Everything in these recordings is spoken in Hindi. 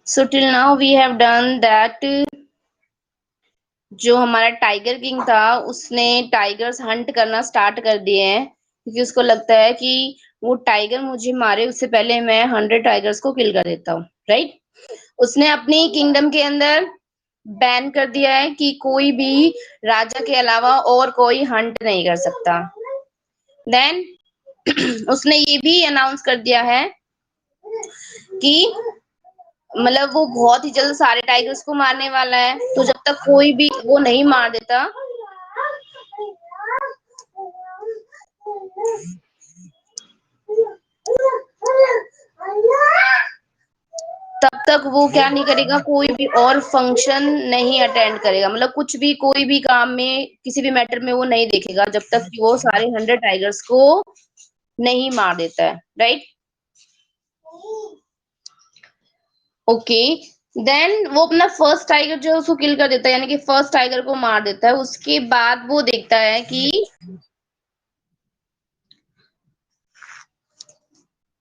So till now we have done that जो हमारा टाइगर किंग था उसने टाइगर्स हंट करना स्टार्ट कर दिए हैं क्योंकि उसको लगता है कि वो टाइगर मुझे मारे उससे पहले मैं 100 टाइगर्स को किल कर देता हूँ, राइट। उसने अपनी किंगडम के अंदर बैन कर दिया है कि कोई भी राजा के अलावा और कोई हंट नहीं कर सकता। देन उसने ये भी अनाउंस कर दिया है कि मतलब वो बहुत ही जल्द सारे टाइगर्स को मारने वाला है, तो जब तक कोई भी वो नहीं मार देता तब तक वो क्या नहीं करेगा, कोई भी और फंक्शन नहीं अटेंड करेगा, मतलब कुछ भी कोई भी काम में किसी भी मैटर में वो नहीं देखेगा जब तक कि वो सारे 100 टाइगर्स को नहीं मार देता है, राइट। ओके, देन वो अपना फर्स्ट टाइगर जो है उसको किल कर देता है, यानी कि फर्स्ट टाइगर को मार देता है। उसके बाद वो देखता है कि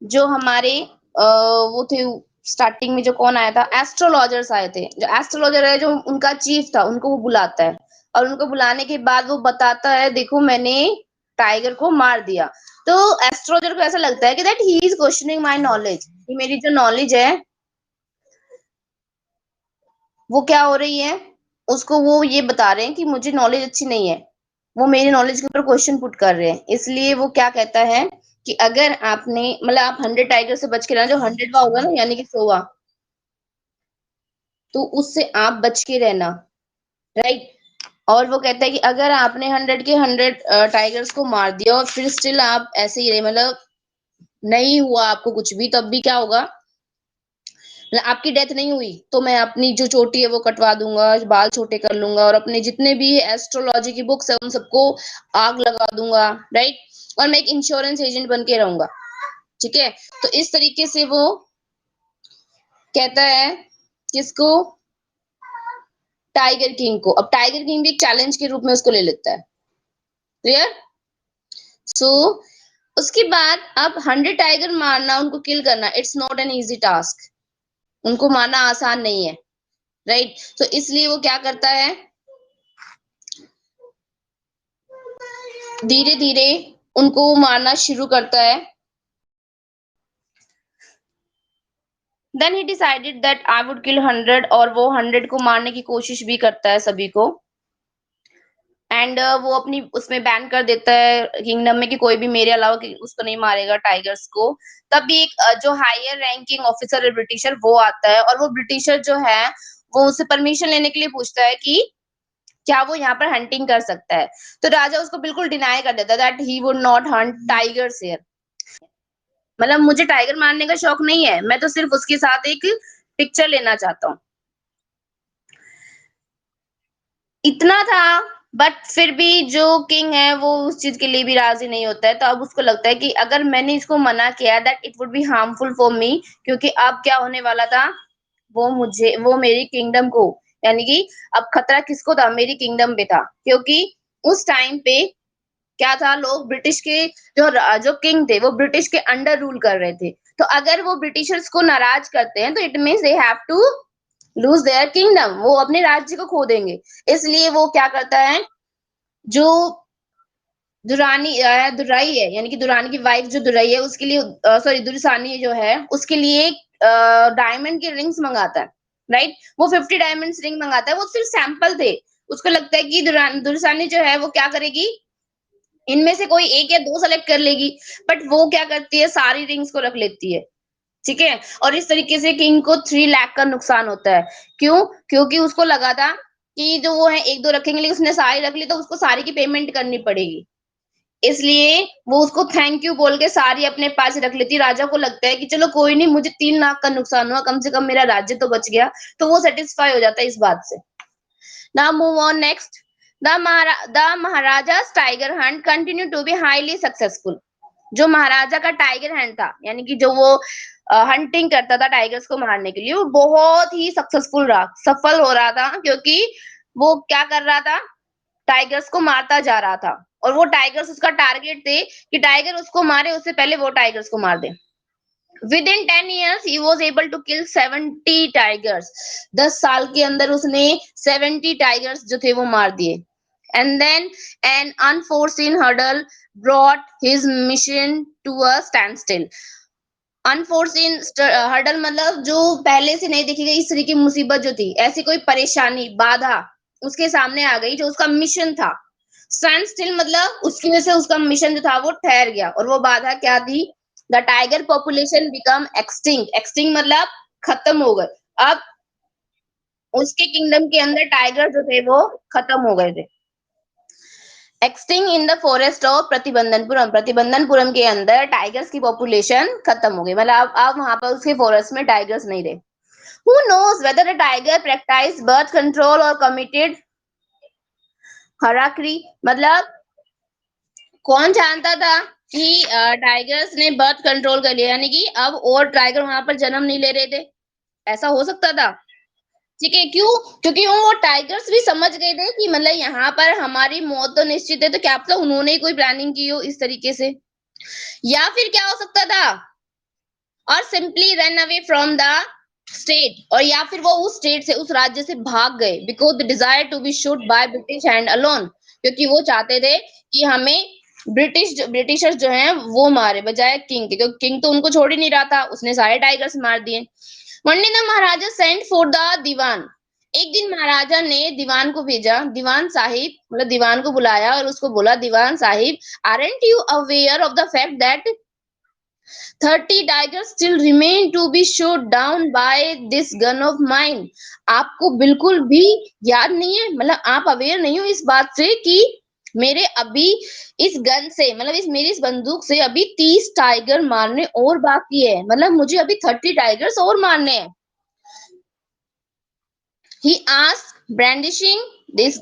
जो हमारे वो थे स्टार्टिंग में जो कौन आया था, एस्ट्रोलॉजर्स आए थे। जो एस्ट्रोलॉजर है जो उनका चीफ था, उनको वो बुलाता है और उनको बुलाने के बाद वो बताता है देखो मैंने टाइगर को मार दिया। तो एस्ट्रोलॉजर को ऐसा लगता है कि that he is questioning my knowledge, कि मेरी जो नॉलेज है वो क्या हो रही है, उसको वो ये बता रहे हैं कि मुझे नॉलेज अच्छी नहीं है, वो मेरी नॉलेज के ऊपर क्वेश्चन पुट कर रहे हैं। इसलिए वो क्या कहता है कि अगर आपने मतलब आप 100 टाइगर से बच के रहना, जो 100वां होगा ना यानी कि 100वां, तो उससे आप बच के रहना, राइट। और वो कहता है कि अगर आपने 100 के 100 टाइगर्स को मार दिया और फिर स्टिल आप ऐसे ही रहे, मतलब नहीं हुआ आपको कुछ भी, तब भी क्या होगा, आपकी डेथ नहीं हुई तो मैं अपनी जो चोटी है वो कटवा दूंगा, बाल छोटे कर लूंगा और अपने जितने भी एस्ट्रोलॉजी की बुक्स है उन सबको आग लगा दूंगा, राइट। और मैं एक इंश्योरेंस एजेंट बन के रहूंगा, ठीक है। तो इस तरीके से वो कहता है किसको, टाइगर किंग को। अब टाइगर किंग भी एक चैलेंज के रूप में उसको ले लेता है, क्लियर। सो उसके बाद अब 100 टाइगर मारना, उनको किल करना, it's not an easy task, उनको मारना आसान नहीं है, राइट। तो इसलिए वो क्या करता है, धीरे धीरे उनको मारना शुरू करता है। Then he decided that I would kill 100, और वो 100 को मारने की कोशिश भी करता है सभी को। एंड वो अपनी उसमें बैन कर देता है किंगडम में कि कोई भी मेरे अलावा उसको नहीं मारेगा टाइगर्स को। तब भी एक जो हायर रैंकिंग ऑफिसर है ब्रिटिशर, वो आता है और वो ब्रिटिशर जो है वो उससे परमिशन लेने के लिए पूछता है कि क्या वो यहाँ पर हंटिंग कर सकता है। तो राजा उसको बिल्कुल डिनाई कर देता है that he would not Hunt tigers here, मतलब मुझे टाइगर मारने का शौक नहीं है, मैं तो सिर्फ उसके साथ एक पिक्चर लेना चाहता हूँ, इतना था। बट फिर भी जो किंग है वो उस चीज के लिए भी राजी नहीं होता है। तो अब उसको लगता है कि अगर मैंने इसको मना किया that it would be harmful for me, क्योंकि अब क्या होने वाला था, वो मेरी किंगडम को, यानी कि अब खतरा किसको था, मेरी किंगडम पे था। क्योंकि उस टाइम पे क्या था, लोग ब्रिटिश के जो किंग थे वो ब्रिटिश के अंडर रूल कर रहे थे। तो अगर वो ब्रिटिशर्स को नाराज करते हैं तो it means they have to lose their kingdom, वो अपने राज्य को खो देंगे। इसलिए वो क्या करता है, जो दुराई है, यानी कि दुरानी की वाइफ जो दुराई है उसके लिए, सॉरी दुरसानी जो है उसके लिए डायमंड के रिंग्स मंगाता है, राइट। वो 50 डायमंड्स रिंग मंगाता है, वो सिर्फ सैंपल थे। उसको लगता है कि दुरसानी जो है वो क्या करेगी, इनमें से कोई एक या दो सेलेक्ट कर लेगी, बट वो क्या करती है, सारी रिंग्स को रख लेती है, ठीक है। और इस तरीके से किंग को 3 लाख का नुकसान होता है। क्यों? क्योंकि उसको लगा था कि जो वो है एक दो रखेंगे, लेकिन उसने सारी रख ली तो उसको सारी की पेमेंट करनी पड़ेगी। इसलिए वो उसको थैंक यू बोल के सारी अपने पास रख लेती है। राजा को लगता है कि चलो कोई नहीं, मुझे 3 लाख का नुकसान हुआ, कम से कम मेरा राज्य तो बच गया। तो वो सेटिस्फाई हो जाता है इस बात से। Now move on next. The Maharaja's tiger hunt continued to be highly successful. जो महाराजा का टाइगर हंट था, यानी कि जो वो हंटिंग करता था टाइगर्स को मारने के लिए, वो बहुत ही सक्सेसफुल रहा, सफल हो रहा था। क्योंकि वो क्या कर रहा था, टाइगर्स को मारता जा रहा था और वो टाइगर्स उसका टारगेट थे कि टाइगर उसको मारे उससे पहले वो टाइगर्स को मार दे। Within 10 years he was able to kill 70 tigers. 10 साल के अंदर उसने 70 tigers जो थे वो मार दिए. And then an unforeseen hurdle brought his mission to a standstill. Unforeseen hurdle मतलब जो पहले से नहीं देखी गई इस तरह की मुसीबत जो थी, ऐसी कोई परेशानी, बाधा उसके सामने आ गई जो उसका मिशन था. स्टैंड स्टिल मतलब उसकी वजह से उसका मिशन जो था वो ठहर गया. और वो बाधा क्या थी? The tiger population become extinct. Extinct मतलब खत्म हो गए. अब उसके किंगडम के अंदर टाइगर जो थे वो खत्म हो गए थे. Extinct in the forest of Pratibandhapuram. Pratibandhapuram के अंदर टाइगर्स की पॉपुलेशन खत्म हो गई. मतलब अब वहां पर उसके फॉरेस्ट में टाइगर्स नहीं रहे. Who knows whether a tiger practiced birth control or committed harakiri? मतलब कौन जानता था कि टाइगर्स ने बर्थ कंट्रोल कर लिया, यानी कि अब और टाइगर वहां पर जन्म नहीं ले रहे थे. ऐसा हो सकता था. ठीक है, क्यों? क्योंकि वो टाइगर्स भी समझ गए थे कि मतलब यहाँ पर हमारी मौत तो निश्चित है, तो क्या पता उन्होंने ही कोई प्लानिंग की हो इस तरीके से. या फिर क्या हो सकता था, और simply run away from the state, और या फिर वो उस स्टेट से, उस राज्य से भाग गए. Because the desire to be shoot by British hand alone. क्योंकि वो चाहते थे कि हमें ब्रिटिशर्स जो हैं वो मारे बजाय किंग के, क्योंकि किंग तो उनको छोड़ ही नहीं रहा था, उसने सारे टाइगर्स मार दिए. One day the maharaja sent for the dewan. एक दिन महाराजा ने दीवान को भेजा. दीवान साहिब मतलब दीवान को बुलाया और उसको बोला, दीवान Sahib, aren't you aware of the fact that 30 tigers still remain to be shot down by this gun of mine? आपको बिल्कुल भी याद नहीं है, मतलब आप अवेयर नहीं हो इस बात से कि मेरे अभी इस गन से, मतलब इस मेरी इस बंदूक से अभी 30 टाइगर मारने और बाकी है. मतलब मुझे अभी 30 टाइगर्स और मारने हैं. He asked brandishing this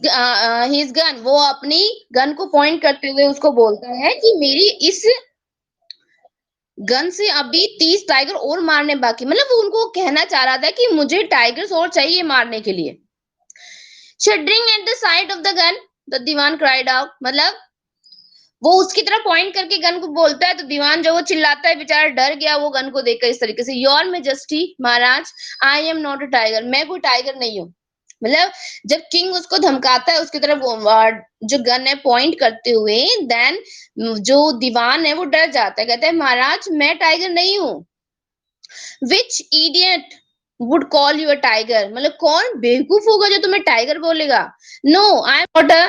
his gun. वो अपनी गन को पॉइंट करते हुए उसको बोलता है कि मेरी इस गन से अभी 30 टाइगर और मारने बाकी. मतलब वो उनको कहना चाह रहा था कि मुझे टाइगर्स और चाहिए मारने के लिए. Shuddering at the side of the gun the dewan cried out. मतलब वो उसकी तरफ पॉइंट करके गन को बोलता है, तो दीवान जो वो चिल्लाता है, बेचारा डर गया वो गन को देखकर इस तरीके से, your majesty, Maharaj, I am not a tiger. मैं कोई टाइगर नहीं हूँ. मतलब जब किंग उसको धमकाता है उसकी तरफ जो गन है पॉइंट करते हुए, देन जो दीवान है वो डर जाता है, कहता है, महाराज मैं टाइगर नहीं हूँ. Which idiot would call you a tiger. मतलब कौन बेवकूफ होगा जो तुम्हें टाइगर बोलेगा. No I am not a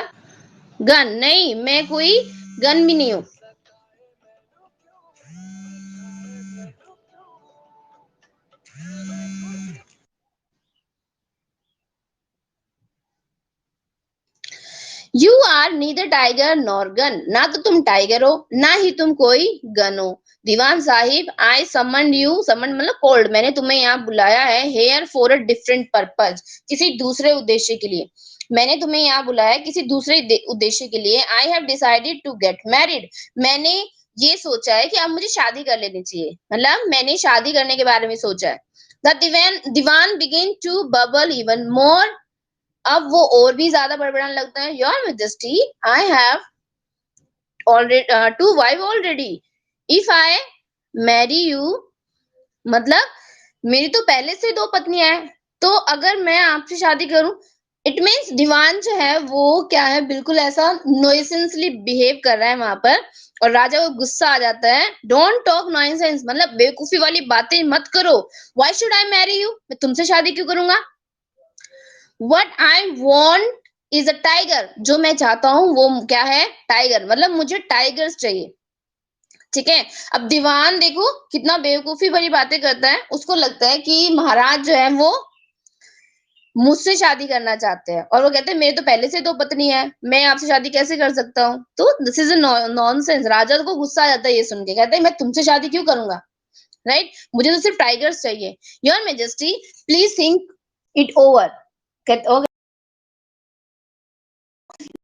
gun. नहीं, मैं कोई गन भी नहीं हूँ. You are neither tiger nor gun. ना तो तुम टाइगर हो ना ही तुम कोई गन हो. दीवान साहिब, आई समन यू. समन मतलब कॉल्ड. मैंने तुम्हें यहाँ बुलाया है, here for a different purpose. किसी दूसरे उद्देश्य के लिए. मैंने तुम्हें यहाँ बुलाया है किसी दूसरे उद्देश्य के लिए. I have decided to get married. मैंने ये सोचा है कि अब मुझे शादी कर लेनी चाहिए. मतलब मैंने शादी करने के बारे में सोचा है. The dewan begin to babble even more. अब वो और भी ज्यादा बड़बड़ाने लगता है. Your majesty, I have already two wife already. If I marry you, मतलब मेरी तो पहले से 2 पत्नियां हैं, तो अगर मैं आपसे शादी करूं, इट मीन्स दीवान जो है वो क्या है, बिल्कुल ऐसा नॉइसेंसली बिहेव कर रहा है वहां पर. और राजा को गुस्सा आ जाता है. Don't talk nonsense. मतलब बेवकूफी वाली बातें मत करो. Why should I marry you. मैं तुमसे शादी क्यों करूंगा. What I want is a tiger. जो मैं चाहता हूँ वो क्या है, टाइगर. मतलब मुझे टाइगर्स चाहिए. ठीक है. अब दीवान देखो कितना बेवकूफी भरी बातें करता है. उसको लगता है कि महाराज जो है वो मुझसे शादी करना चाहते हैं, और वो कहते हैं मेरे तो पहले से 2 पत्नी है, मैं आपसे शादी कैसे कर सकता हूँ. तो दिस इज अ नॉनसेंस. राजा को गुस्सा आ जाता है ये सुन के. कहते हैं मैं तुमसे शादी क्यों करूंगा. राइट. मुझे तो सिर्फ टाइगर्स चाहिए. Your majesty, please think it over.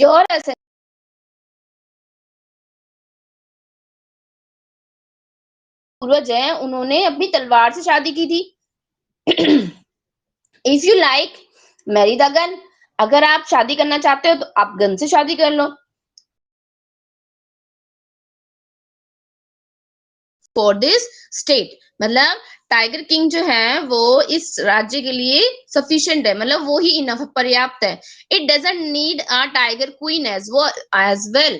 Your पूर्वज हैं उन्होंने अपनी तलवार से शादी की थी. If you like marry the gun. अगर आप शादी करना चाहते हो तो आप गन से शादी कर लो. फॉर दिस स्टेट, मतलब टाइगर किंग जो है वो इस राज्य के लिए सफिशिएंट है, मतलब वो ही इनफ, पर्याप्त है। It doesn't need a tiger queen as well,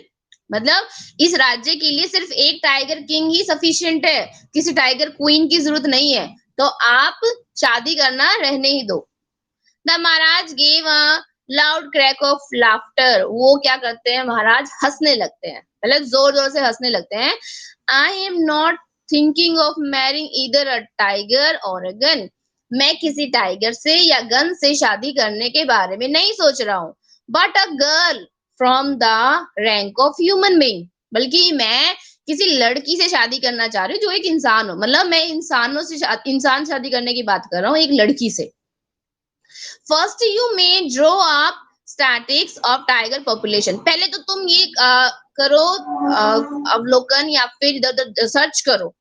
मतलब इस राज्य के लिए सिर्फ एक टाइगर किंग ही सफिशिएंट है, किसी टाइगर क्वीन की जरूरत नहीं है, तो आप शादी करना रहने ही दो। The Maharaj gave a loud crack of laughter, वो क्या करते हैं महाराज, हंसने लगते हैं, मतलब जोर जोर से हंसने लगते हैं। आई am not thinking of marrying either a tiger और अ गन, मैं किसी टाइगर से या गन से शादी करने के बारे में नहीं सोच रहा हूँ, but a girl from the rank of human being, बल्कि मैं किसी लड़की से शादी करना चाह रही हूँ जो एक इंसान हो, मतलब मैं इंसानों से इंसान शादी करने की बात कर रहा हूँ, एक लड़की से। First you may draw up statics of tiger population, पहले तो तुम ये करो, अवलोकन या फिर इधर सर्च करो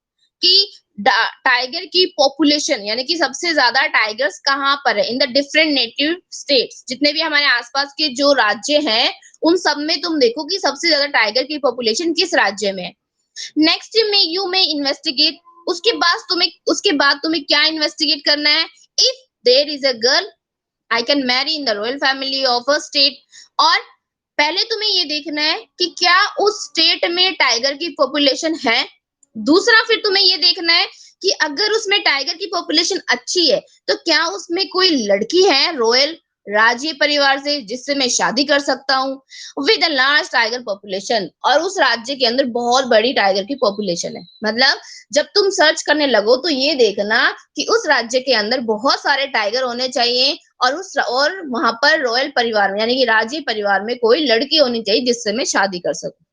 कि टाइगर की पॉपुलेशन, यानी कि सबसे ज्यादा टाइगर्स कहाँ पर है in the different native states, जितने भी हमारे आसपास के जो राज्य हैं उन सब में तुम देखो कि सबसे ज्यादा टाइगर की पॉपुलेशन किस राज्य में है। नेक्स्ट में यू में इन्वेस्टिगेट, उसके बाद तुम्हें क्या इन्वेस्टिगेट करना है, if there is a girl I can marry in the royal family of a state, और पहले तुम्हें ये देखना है कि क्या उस स्टेट में टाइगर की पॉपुलेशन है। दूसरा फिर तुम्हें ये देखना है कि अगर उसमें टाइगर की पॉपुलेशन अच्छी है तो क्या उसमें कोई लड़की है रॉयल राज्य परिवार से जिससे मैं शादी कर सकता हूँ with a large tiger population, और उस राज्य के अंदर बहुत बड़ी टाइगर की पॉपुलेशन है। मतलब जब तुम सर्च करने लगो तो ये देखना कि उस राज्य के अंदर बहुत सारे टाइगर होने चाहिए, और वहां पर रॉयल परिवार में यानी कि राज्य परिवार में कोई लड़की होनी चाहिए जिससे मैं शादी कर सकूं,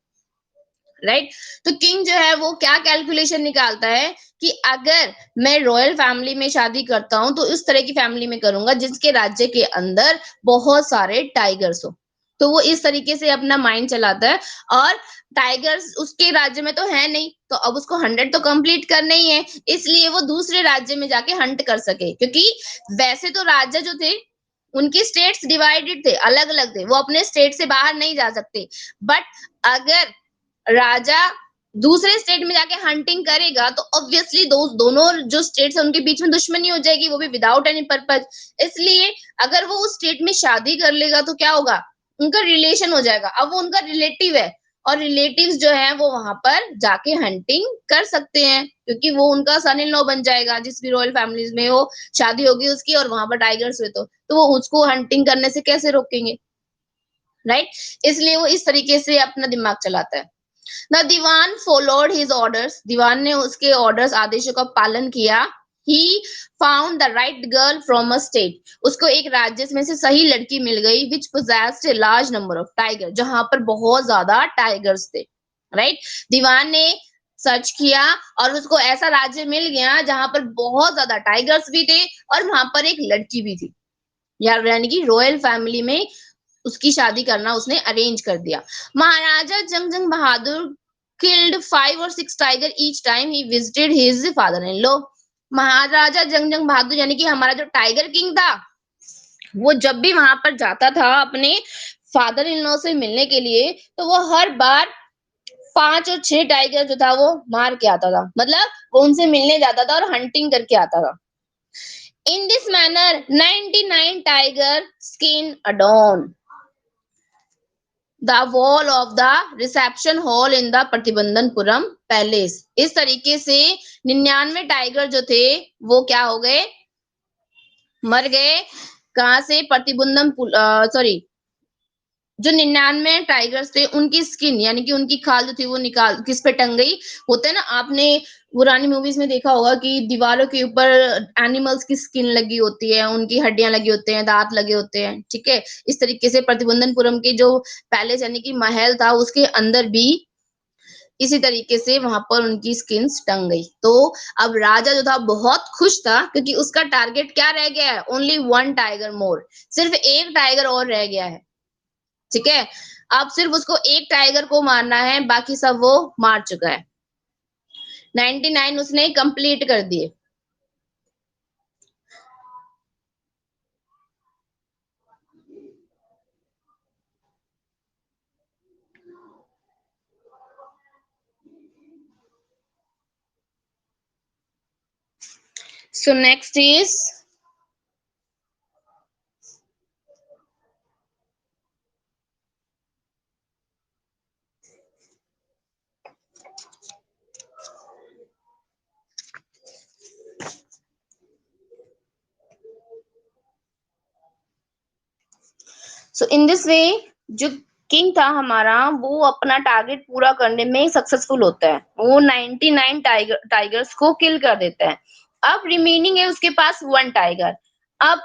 राइट। तो किंग जो है वो क्या कैलकुलेशन निकालता है कि अगर मैं रॉयल फैमिली में शादी करता हूं तो इस तरह की फैमिली में करूंगा जिसके राज्य के अंदर बहुत सारे टाइगर्स हो, तो वो इस तरीके से अपना माइंड चलाता है। और टाइगर्स उसके राज्य में तो है नहीं, तो अब उसको 100 तो कंप्लीट करना ही है, इसलिए वो दूसरे राज्य में जाके हंट कर सके, क्योंकि वैसे तो राज्य जो थे उनके स्टेट्स डिवाइडेड थे, अलग अलग थे, वो अपने स्टेट से बाहर नहीं जा सकते। बट अगर राजा दूसरे स्टेट में जाके हंटिंग करेगा तो ऑब्वियसली दोनों जो स्टेट्स है उनके बीच में दुश्मनी हो जाएगी, वो भी विदाउट एनी पर्पज। इसलिए अगर वो उस स्टेट में शादी कर लेगा तो क्या होगा, उनका रिलेशन हो जाएगा, अब वो उनका रिलेटिव है, और रिलेटिव्स जो है वो वहां पर जाके हंटिंग कर सकते हैं, क्योंकि वो उनका सन इन लॉ बन जाएगा, जिस भी रॉयल फैमिलीज में वो शादी होगी उसकी और वहां पर टाइगर्स हुए तो वो उसको हंटिंग करने से कैसे रोकेंगे, राइट। इसलिए वो इस तरीके से अपना दिमाग चलाता है। The dewan followed his orders, दीवान ने उसके ऑर्डर्स आदेशों का पालन किया। He found the right girl from a state, उसको एक राज्य में से सही लड़की मिल गई which possessed a large number of tiger, जहां पर बहुत ज्यादा टाइगर्स थे, राइट। दीवान ने सर्च किया और उसको ऐसा राज्य मिल गया जहां पर बहुत ज्यादा टाइगर्स भी थे और वहां पर एक लड़की भी थी, यानी कि रॉयल फैमिली में उसकी शादी करना उसने अरेंज कर दिया। महाराजा जंग बहादुर किल्ड 5 और 6 tiger each time he visited his father in law, Maharaja Jung Bahadur यानी कि हमारा जो टाइगर किंग था वो जब भी वहां पर जाता था अपने फादर इन लॉ से मिलने के लिए तो वो हर बार 5 और 6 टाइगर जो था वो मार के आता था, मतलब वो उनसे मिलने जाता था और हंटिंग करके आता था। In this manner 99 tiger skin adorned the wall of the reception hall in the Pratibandhapuram palace, इस तरीके से 99 टाइगर जो थे वो क्या हो गए, मर गए। कहां से, प्रतिबंधन, सॉरी, जो 99 टाइगर्स थे उनकी स्किन यानी कि उनकी खाल जो थी वो निकाल किस पे टंग गई, होता है ना आपने पुरानी मूवीज में देखा होगा कि दीवारों के ऊपर एनिमल्स की स्किन लगी होती है, उनकी हड्डियां लगी होते हैं, दांत लगे होते हैं, ठीक है। इस तरीके से प्रतिबंधनपुरम के जो पैलेस यानी कि महल था उसके अंदर भी इसी तरीके से वहां पर उनकी स्किन टंग गई। तो अब राजा जो था बहुत खुश था क्योंकि उसका टारगेट क्या रह गया है, ओनली 1 टाइगर मोर, सिर्फ एक टाइगर और रह गया है, ठीक है। अब सिर्फ उसको एक टाइगर को मारना है, बाकी सब वो मार चुका है, 99 उसने कंप्लीट कर दिए। So next is so in this way जो किंग था हमारा वो अपना टारगेट पूरा करने में सक्सेसफुल होता है, वो 99 टाइगर्स को किल कर देता है। अब रिमेनिंग है उसके पास 1 टाइगर। अब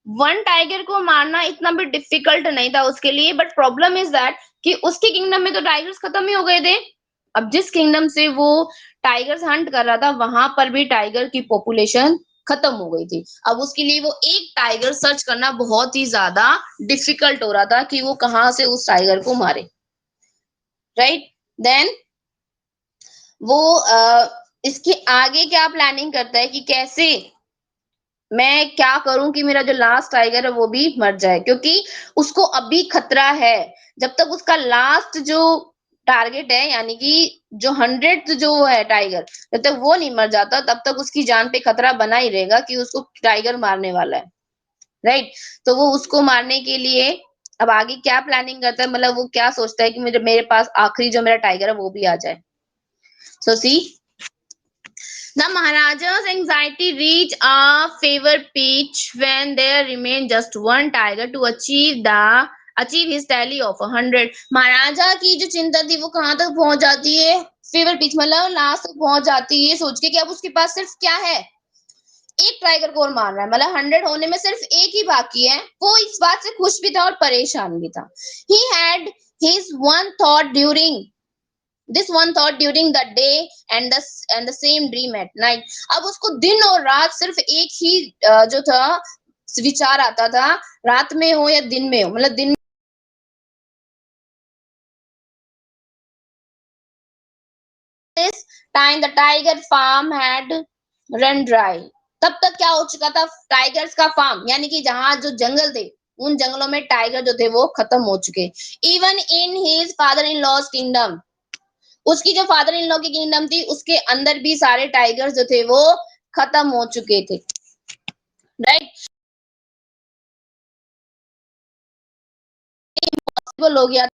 1 टाइगर को मारना इतना भी डिफिकल्ट नहीं था उसके लिए, बट प्रॉब्लम इज दैट कि उसके किंगडम में तो टाइगर्स खत्म ही हो गए थे। अब जिस किंगडम से वो टाइगर्स हंट कर रहा था वहां पर भी टाइगर की पॉपुलेशन खत्म हो गई थी। अब उसके लिए वो एक टाइगर सर्च करना बहुत ही ज्यादा डिफिकल्ट हो रहा था कि वो कहाँ से उस टाइगर को मारे, राइट। देन वो इसके आगे क्या प्लानिंग करता है कि कैसे मैं क्या करूं कि मेरा जो लास्ट टाइगर है वो भी मर जाए, क्योंकि उसको अभी खतरा है। जब तक उसका लास्ट जो टारगेट है यानी कि जो 100th जो है टाइगर, जब तक वो नहीं मर जाता तब तक उसकी जान पे खतरा बना ही रहेगा कि उसको टाइगर मारने वाला है, राइट। तो वो उसको मारने के लिए अब आगे क्या प्लानिंग करता है, मतलब वो क्या सोचता है कि मेरे पास आखिरी जो मेरा टाइगर है वो भी आ जाए। सो सी the Maharaja's anxiety reached a fever pitch when there remained just 1 tiger to achieve his tally of 100। महाराजा की जो चिंता थी वो कहाँ तक पहुंच जाती है, फीवर पिच मतलब लास्ट तक पहुंच जाती है, सोच के कि अब उसके पास सिर्फ क्या है, एक टाइगर को और मारना है, मतलब 100 होने में सिर्फ एक ही बाकी है। वो इस बात से खुश भी था और परेशान भी था। He had his one thought during this one thought during the day and the same dream at night। अब उसको दिन और रात सिर्फ एक ही जो था विचार आता था, रात में हो या दिन में हो, मतलब दिन this time the tiger farm had run dry। तब तक क्या हो चुका था, टाइगर्स का फार्म यानी कि जहां जो जंगल थे उन जंगलों में टाइगर जो थे वो खत्म हो चुके। Even in his father in laws kingdom, उसकी जो फादर इन लॉ की किंगडम थी उसके अंदर भी सारे टाइगर्स जो थे वो खत्म हो चुके थे, राइट। इम्पॉसिबल हो गया।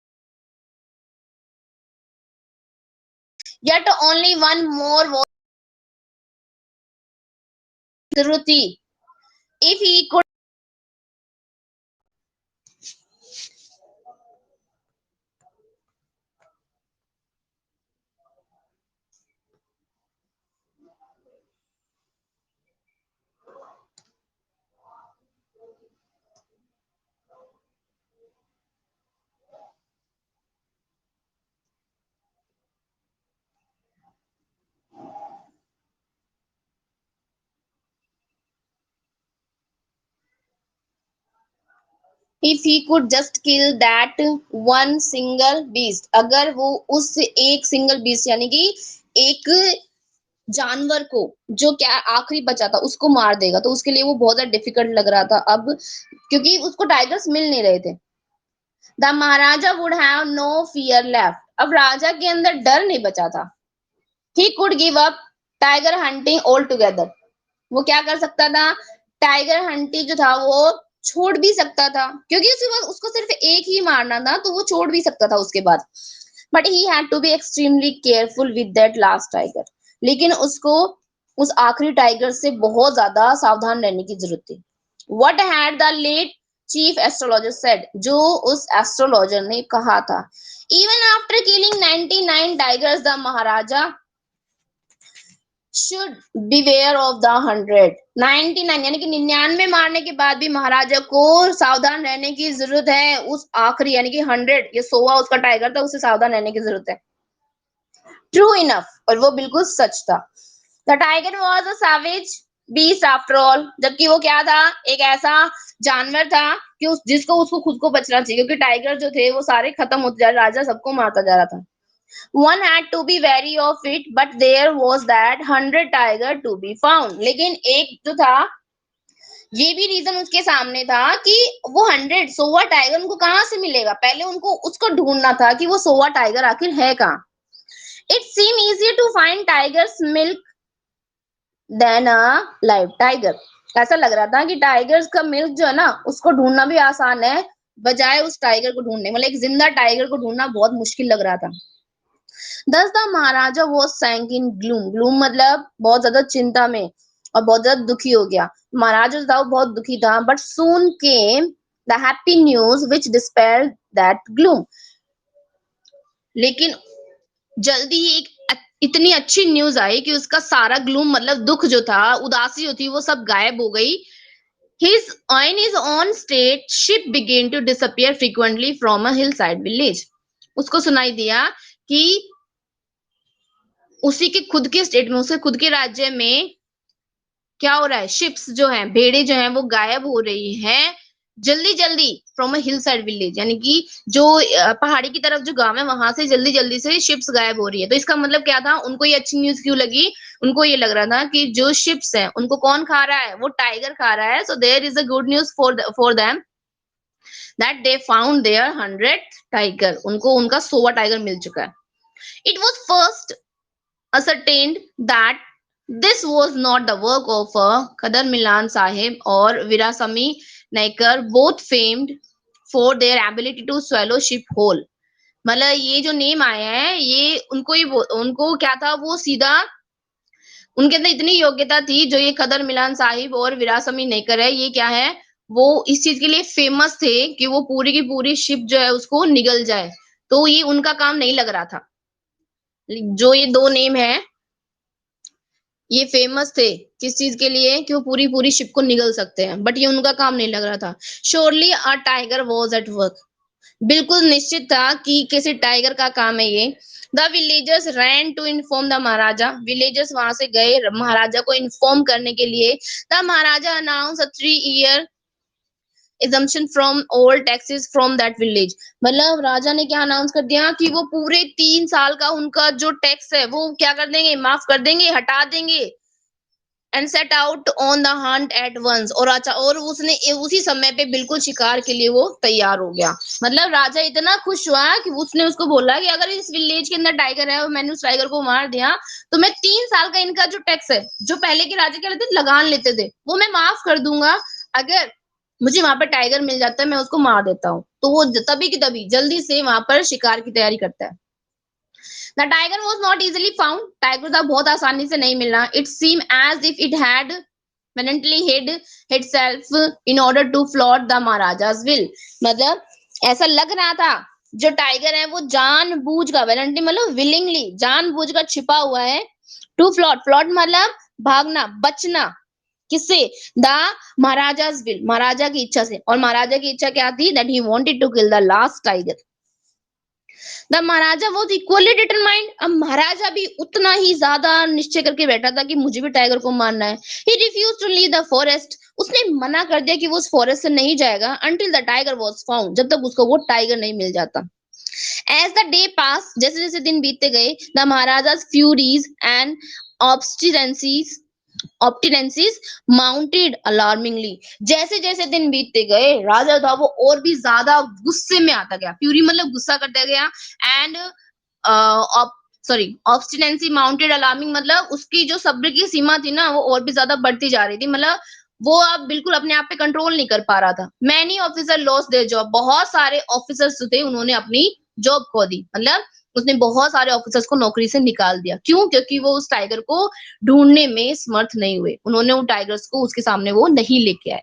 Yet only one more was जरूरत थी। If he could if he could just kill that one single beast, अगर वो उस एक सिंगल बीस्ट यानी कि एक जानवर को जो क्या आखिरी बचा था उसको मार देगा तो उसके लिए वो बहुत ज्यादा डिफिकल्ट लग रहा था अब, क्योंकि उसको टाइगर्स मिल नहीं रहे थे। The maharaja would have no fear left, अब राजा के अंदर डर नहीं बचा था। He could give up tiger hunting altogether, वो क्या कर सकता था, टाइगर हंटिंग जो था वो छोड़ भी सकता था, क्योंकि उसके बाद उसको सिर्फ एक ही मारना था तो वो छोड़ भी सकता था उसके बाद। But he had to be extremely careful with that last tiger, लेकिन उसको उस आखिरी टाइगर से बहुत ज्यादा सावधान रहने की जरूरत थी। What had the late chief astrologer said, जो उस एस्ट्रोलॉजर ने कहा था, even after killing 99 tigers the maharaja should beware of the 100। 99 यानी कि 99 मारने के बाद भी महाराजा को सावधान रहने की जरूरत है, उस आखिरी यानी कि 100 ये 100वां उसका टाइगर था उसे सावधान रहने की जरूरत है। ट्रू इनफ, और वो बिल्कुल सच था। The tiger was a savage beast after all, जबकि वो क्या था, एक ऐसा जानवर था कि जिसको उसको खुद को बचना चाहिए, क्योंकि टाइगर जो थे वो सारे खत्म होते जा रहे, राजा सबको मारता जा रहा था। One had to be wary of it, but there was that 100 tiger to be found। लेकिन एक जो था ये भी रीजन उसके सामने था कि वो 100 टाइगर उनको कहाँ से मिलेगा, पहले उनको उसको ढूंढना था कि वो 100 टाइगर आखिर है कहाँ। It seemed easier to find tigers milk than a live tiger. ऐसा लग रहा था कि टाइगर्स का मिल्क जो है ना उसको ढूंढना भी आसान है बजाय उस टाइगर को ढूंढने, मतलब एक जिंदा टाइगर को ढूंढना बहुत मुश्किल लग रहा था। Thus the Maharaja was sank in gloom। gloom मतलब बहुत ज्यादा चिंता में और बहुत ज्यादा दुखी हो गया। महाराजा था वो बहुत दुखी था, but soon came the happy news which dispelled that gloom। लेकिन जल्दी ही इतनी अच्छी न्यूज आई कि उसका सारा ग्लूम मतलब दुख जो था, उदासी जो थी, वो सब गायब हो गई। his own state ship began to disappear frequently from a hillside village। उसको सुनाई दिया कि उसी के खुद के स्टेट में, उसके खुद के राज्य में क्या हो रहा है, शिप्स जो हैं, भेड़े जो हैं वो गायब हो रही हैं जल्दी जल्दी from a hill side village, यानी कि जो पहाड़ी की तरफ जो गांव है वहां से जल्दी जल्दी से शिप्स गायब हो रही है। तो इसका मतलब क्या था, उनको ये अच्छी न्यूज क्यों लगी, उनको ये लग रहा था कि जो शिप्स है उनको कौन खा रहा है, वो टाइगर खा रहा है। So there is a good news for them that they found their 100th tiger. उनको उनका 100वां टाइगर मिल चुका है। It was first ascertained that this was not the work of Qadar Milan Sahib or Virasamy Naikar, both famed for their ability to swallow ship whole। मतलब ये जो नेम आया है ये उनको ही, उनको क्या था, वो सीधा उनके अंदर इतनी योग्यता थी। जो ये कदर मिलान साहिब और विरासमी नेकर है, ये क्या है, वो इस चीज के लिए फेमस थे कि वो पूरी की पूरी शिप जो है उसको निगल जाए। तो ये उनका काम नहीं लग रहा था। जो ये दो नेम है ये फेमस थे किस चीज के लिए, कि वो पूरी पूरी शिप को निगल सकते हैं, बट ये उनका काम नहीं लग रहा था। Surely a tiger was at work. बिल्कुल निश्चित था कि किसी टाइगर का काम है ये। The villagers ran to inform the maharaja. Villagers वहां से गए महाराजा को इन्फॉर्म करने के लिए। The maharaja announce a 3 year exemption from all taxes from that village। मतलब राजा ने क्या अनाउंस कर दिया कि वो पूरे 3 साल का उनका जो टैक्स है वो क्या कर देंगे, माफ कर देंगे, हटा देंगे। And set out on the hunt at once. और अच्छा, और उसने उसी समय पे बिल्कुल शिकार के लिए वो तैयार हो गया। मतलब राजा इतना खुश हुआ कि उसने उसको बोला कि अगर इस विलेज के अंदर टाइगर है और मैंने उस टाइगर को मार दिया तो मैं 3 साल का इनका जो टैक्स है, जो पहले के राजा क्या लेते थे, लगान लेते थे, वो मैं माफ कर दूंगा अगर मुझे वहां पर टाइगर मिल जाता है, मैं उसको मार देता हूँ। तो वो तभी की तभी जल्दी से वहां पर शिकार की तैयारी करता है। The tiger was not easily found। Tiger था बहुत आसानी से नहीं मिलना। It seemed as if it had permanently hid itself in order to flout the Maharaja's will। मतलब ऐसा लग रहा था जो टाइगर है वो जानबूझ का, वेलेंटली मतलब विलिंगली, जानबूझ कर छिपा हुआ है। टू फ्लॉट, फ्लॉट मतलब भागना, बचना। किससे? द महाराजाज विल, महाराजा की इच्छा से। और महाराजा की इच्छा क्या थी? That he wanted to kill the last tiger. The maharaja was equally determined. अब महाराजा भी उतना ही ज्यादा निश्चय करके बैठा था कि मुझे भी टाइगर को मारना है। He refuse to leave the forest. उसने मना कर दिया कि वो उस फॉरेस्ट से नहीं जाएगा until the tiger was found, जब तक उसको वो टाइगर नहीं मिल जाता। एज द डे पास, जैसे जैसे दिन बीतते गए, the maharaja's furies and obstinacies obstinacies mounted alarmingly. जैसे जैसे दिन बीतते गए राजा था वो और भी ज्यादा गुस्से में आता गया। फ्यूरी मतलब गुस्सा करता गया। एंड सॉरी, ऑब्स्टिनेंसी माउंटेड अलार्मिंग मतलब उसकी जो सब्र की सीमा थी ना वो और भी ज्यादा बढ़ती जा रही थी। मतलब वो अब बिल्कुल अपने आप पे कंट्रोल नहीं कर पा रहा था। Many officer lost their job. बहुत सारे ऑफिसर्स जो थे उन्होंने अपनी जॉब खो दी। मतलब उसने बहुत सारे ऑफिसर्स को नौकरी से निकाल दिया। क्यों? क्योंकि वो उस टाइगर को ढूंढने में समर्थ नहीं हुए। उन्होंने उन टाइगर्स को उसके सामने वो नहीं लेके आए,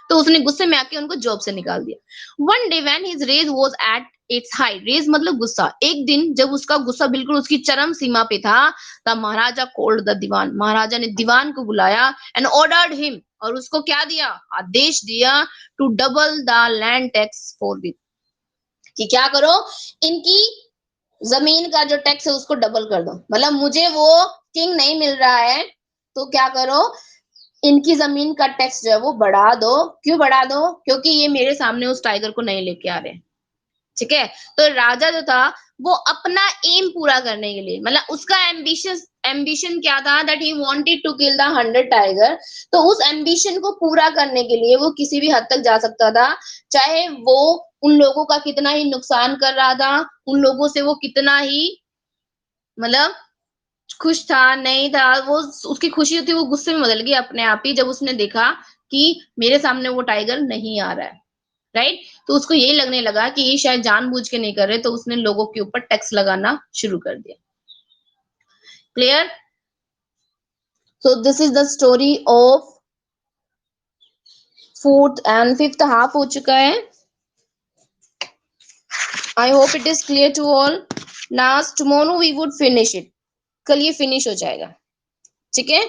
तो उसने गुस्से में आके उनको जॉब से निकाल दिया। One day when his rage was at its height. Rage मतलब गुस्सा। एक दिन जब उसका गुस्सा बिल्कुल उसकी चरम सीमा पे था, तब महाराजा कॉल्ड द दीवान। महाराजा ने दीवान को बुलाया एंड ऑर्डर्ड हिम। और उसको क्या दिया? आदेश दिया to double the land tax forthwith, कि क्या करो, इनकी जमीन का जो टैक्स है उसको डबल कर दो। मतलब मुझे वो किंग नहीं मिल रहा है तो क्या करो, इनकी जमीन का टैक्स जो है वो बढ़ा दो। क्यों बढ़ा दो? क्योंकि ये मेरे सामने उस टाइगर को नहीं लेके आ रहे। ठीक है, तो राजा जो था वो अपना एम पूरा करने के लिए, मतलब उसका एम्बिशन क्या था, that he wanted to kill the 100 tiger. तो उस एम्बिशन को पूरा करने के लिए वो किसी भी हद तक जा सकता था, चाहे वो उन लोगों का कितना ही नुकसान कर रहा था, उन लोगों से वो कितना ही मतलब खुश था नहीं था, वो उसकी खुशी थी वो गुस्से में बदल गई अपने आप ही जब उसने देखा कि मेरे सामने वो टाइगर नहीं आ रहा है, राइट। तो उसको यही लगने लगा कि ये शायद जानबूझ के नहीं कर रहे, तो उसने लोगों के ऊपर टैक्स लगाना शुरू कर दिया। Clear? So this is the story of fourth and fifth half हो चुका है। I hope it is clear to all. Last tomorrow we would finish it, कल ये फिनिश हो जाएगा, ठीक है।